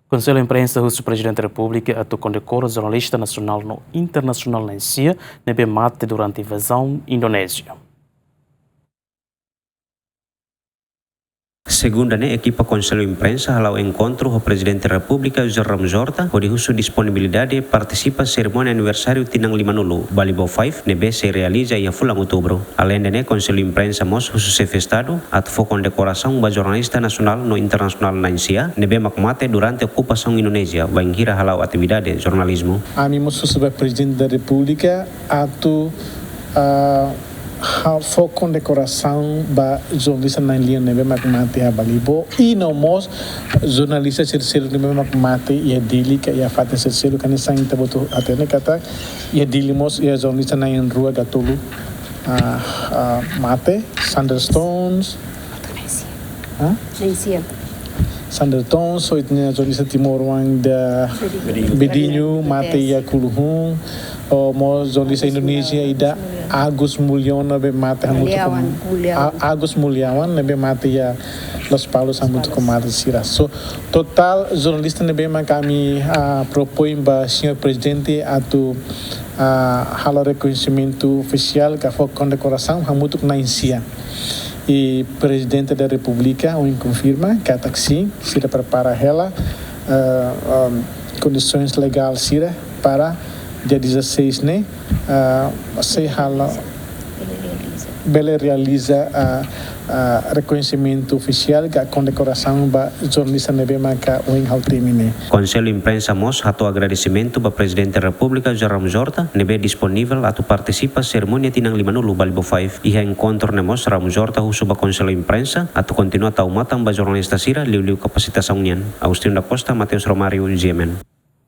Konsellu Imprensa husu Prezidente Repu atau Kondekora Jornalista Nasional no Internasional nebe mate durante Invazaun Indonesia. Segunda equipa Konsellu Imprensa halau encontro o Presidente da República Jornalista o husu disponibilidade participa cerimônia aniversário tinang 5 Balibo 5 nebe se realiza ia fulang outubro. Além de Konsellu Imprensa mos husu se festado atau Kondekoração ba Jornalista Nasional no Internasional nebe makmate durante ocupação Indonesia bangira halau atividade jornalismo. Animos sebagai Presidente da República atau for condecoração ba jornalista nain nebe makmate a Balibo e nomos jornalista terceiro nebe makmate ia dili ka ia fata terceiro kan sang taboto atene kata ia dilimos ia jornalista nain rua gatulu mate Sanderstones Sanderstones so itnya jornalista timor wang da bedinho mate ia kuluhung mo jornalista Indonesia ida Agus Mulyawan nebe mate Agus Mulyawan nebe mate ya Los Paulos hamutu mate sira. So total jornalista nebe kami propõe ba senhor presidente atau halo reconhecimento oficial ka for condecoração hamutu nainsia. E presidente da República o confirma que a sim sira prepara ela condições legais sira para dia 16 se hala bele realiza reconhecimento oficial da condecoração ba jornalista nebe maka wing hautemine. Konsellu Imprensa mos hatu agradecimento ba Presidente da República Jornalista nebe disponível atu participa cerimônia tinang 5 Balibo 5 iha encontro nemos Jornalista husu ba Konsellu Imprensa atu continua tau matang ba jornalista sira liu kapasitação nian. Agustin da Costa, Mateus Romario, Jemen.